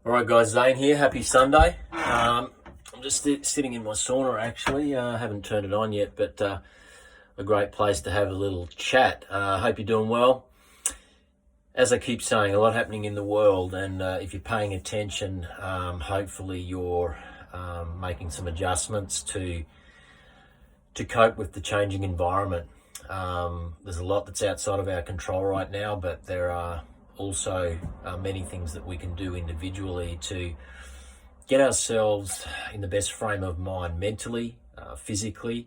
All right, guys, Zane here. Happy Sunday. I'm just sitting in my sauna, actually. I haven't turned it on yet, but a great place to have a little chat. Hope you're doing well. As I keep saying, a lot happening in the world, and if you're paying attention, hopefully you're making some adjustments to cope with the changing environment. There's a lot that's outside of our control right now, but there are also many things that we can do individually to get ourselves in the best frame of mind mentally, physically,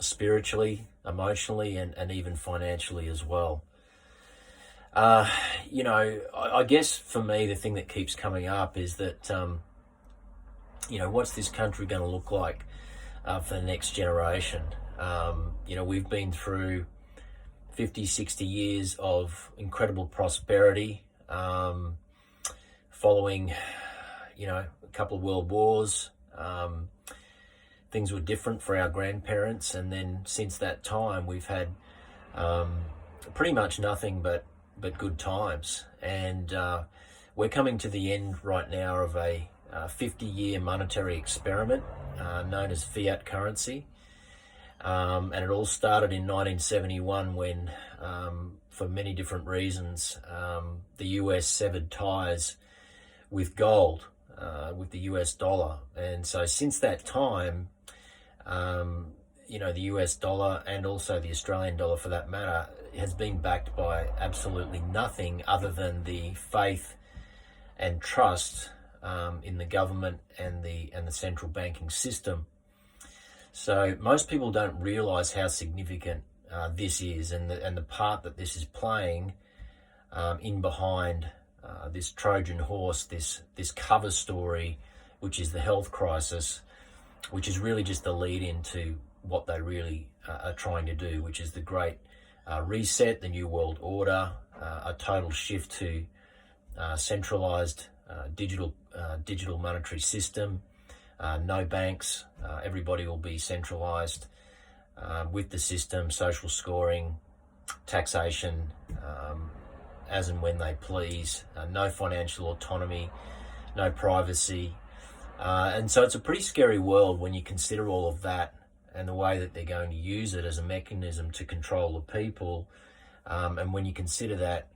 spiritually, emotionally, and even financially as well. I guess for me, the thing that keeps coming up is that, what's this country going to look like for the next generation? We've been through 50, 60 years of incredible prosperity, following, a couple of world wars. Things were different for our grandparents, and then since that time, we've had pretty much nothing but good times. And we're coming to the end right now of a 50-year monetary experiment known as fiat currency. And it all started in 1971 when, for many different reasons, the US severed ties with gold, with the US dollar. And so since that time, the US dollar and also the Australian dollar for that matter has been backed by absolutely nothing other than the faith and trust in the government and the central banking system. So most people don't realise how significant this is, and the part that this is playing in behind this Trojan horse, this cover story, which is the health crisis, which is really just the lead into what they really are trying to do, which is the great reset, the new world order, a total shift to centralised digital monetary system. No banks, everybody will be centralised with the system, social scoring, taxation, as and when they please, no financial autonomy, no privacy. And so it's a pretty scary world when you consider all of that and the way that they're going to use it as a mechanism to control the people. And when you consider that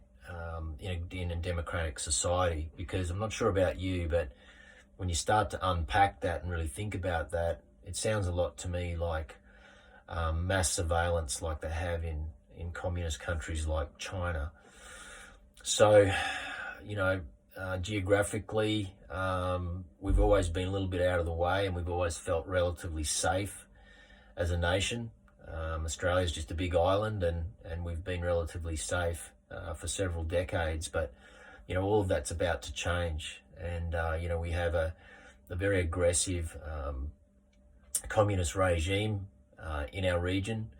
in a democratic society, because I'm not sure about you, but when you start to unpack that and really think about that, it sounds a lot to me like mass surveillance like they have in communist countries like China. So, geographically, we've always been a little bit out of the way, and we've always felt relatively safe as a nation. Australia's just a big island, and we've been relatively safe for several decades, but all of that's about to change. And we have a very aggressive communist regime in our region,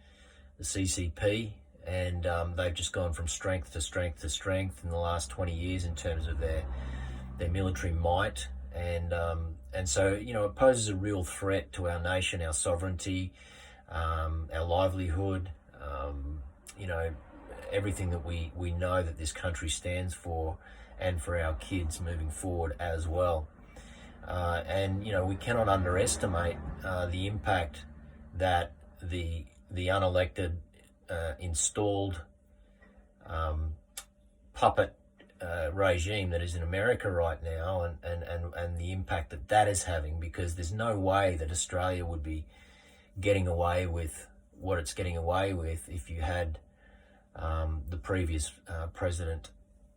the CCP, and they've just gone from strength to strength to strength in the last 20 years in terms of their military might. And so it poses a real threat to our nation, our sovereignty, our livelihood, everything that we know that this country stands for, and for our kids moving forward as well. And we cannot underestimate the impact that the unelected installed puppet regime that is in America right now, and the impact that is having, because there's no way that Australia would be getting away with what it's getting away with if you had the previous president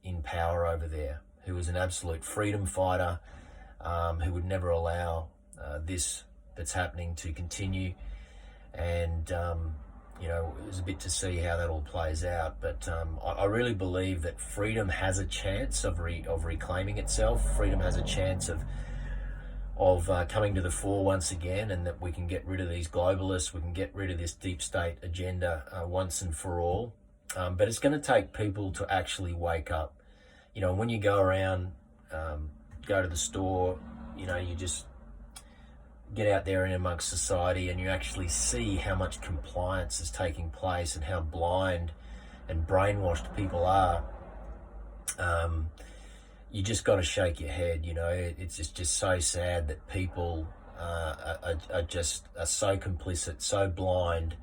in power over there, who was an absolute freedom fighter, who would never allow this that's happening to continue. And it was a bit to see how that all plays out. But I really believe that freedom has a chance of reclaiming itself. Freedom has a chance of coming to the fore once again, and that we can get rid of these globalists, we can get rid of this deep state agenda once and for all. But it's going to take people to actually wake up. When you go around, go to the store, you just get out there and amongst society, and you actually see how much compliance is taking place and how blind and brainwashed people are. you just got to shake your head. It's just so sad that people are just so complicit, so blind,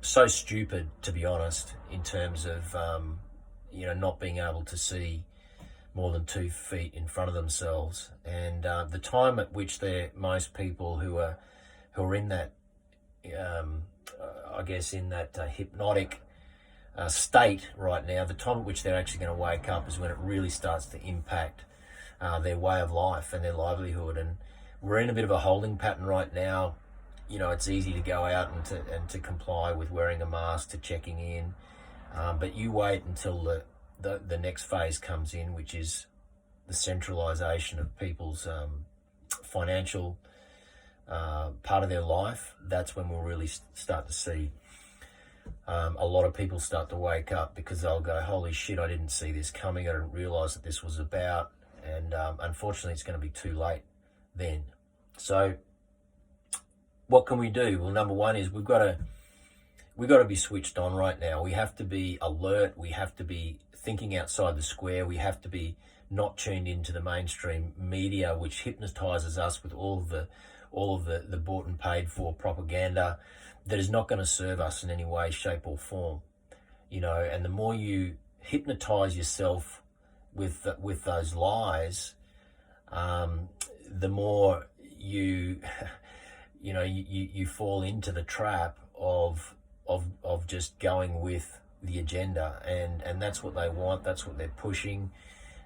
so stupid, to be honest, in terms of not being able to see more than 2 feet in front of themselves. And the time at which most people who are in that, I guess, in that hypnotic state right now, the time at which they're actually going to wake up is when it really starts to impact their way of life and their livelihood. And we're in a bit of a holding pattern right now. It's easy to go out and to comply with wearing a mask, to checking in, but you wait until the next phase comes in, which is the centralization of people's financial part of their life. That's when we'll really start to see a lot of people start to wake up, because they'll go, holy shit, I didn't see this coming. I didn't realize that this was about. And unfortunately, it's going to be too late then. So what can we do? Well, number one is we've got to be switched on right now. We have to be alert. We have to be thinking outside the square. We have to be not tuned into the mainstream media, which hypnotizes us with all of the bought and paid for propaganda that is not going to serve us in any way, shape or form. And the more you hypnotize yourself with those lies, the more you fall into the trap of just going with the agenda, and that's what they want, that's what they're pushing,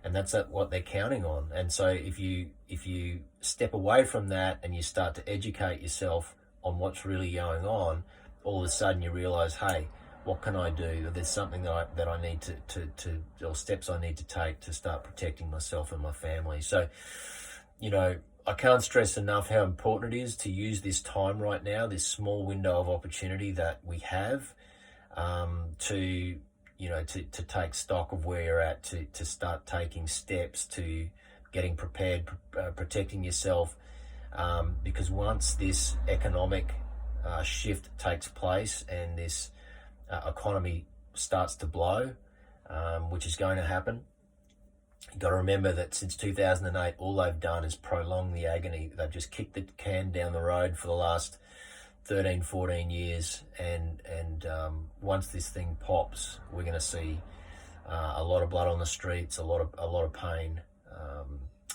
and that's what they're counting on. And so if you step away from that and you start to educate yourself on what's really going on, all of a sudden you realize, hey, what can I do? There's something that I need to or steps I need to take to start protecting myself and my family. So, I can't stress enough how important it is to use this time right now, this small window of opportunity that we have, to take stock of where you're at, to start taking steps to getting prepared, protecting yourself, because once this economic shift takes place and this economy starts to blow, which is going to happen, you've got to remember that since 2008, all they've done is prolong the agony. They've just kicked the can down the road for the last 13, 14 years. And once this thing pops, we're going to see a lot of blood on the streets, a lot of pain.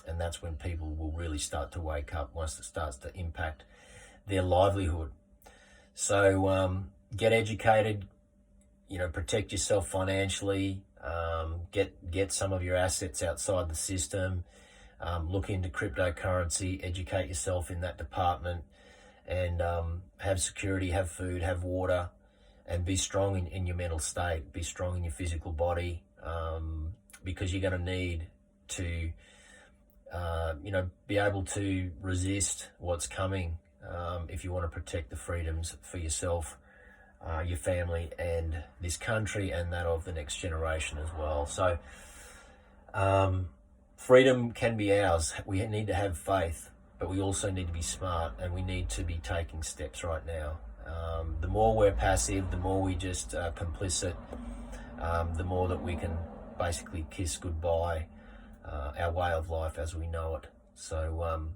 And that's when people will really start to wake up, once it starts to impact their livelihood. So get educated, protect yourself financially, get some of your assets outside the system, look into cryptocurrency, educate yourself in that department, and have security, have food, have water, and be strong in your mental state, be strong in your physical body, because you're going to need to be able to resist what's coming, if you want to protect the freedoms for yourself, your family, and this country, and that of the next generation as well. So freedom can be ours. We need to have faith, but we also need to be smart, and we need to be taking steps right now. The more we're passive, the more we just complicit, the more that we can basically kiss goodbye our way of life as we know it. So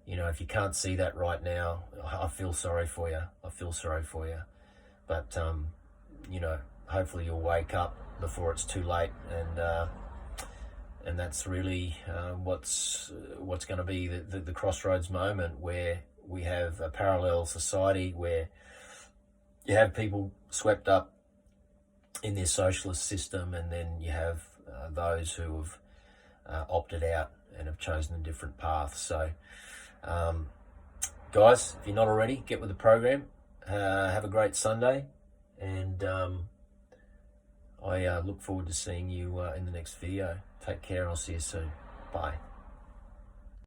if you can't see that right now, I feel sorry for you. But hopefully you'll wake up before it's too late, and that's really what's going to be the crossroads moment, where we have a parallel society where you have people swept up in this socialist system, and then you have those who have opted out and have chosen a different path. So guys, if you're not already, get with the program. Have a great Sunday, and I look forward to seeing you in the next video. Take care, and I'll see you soon. Bye.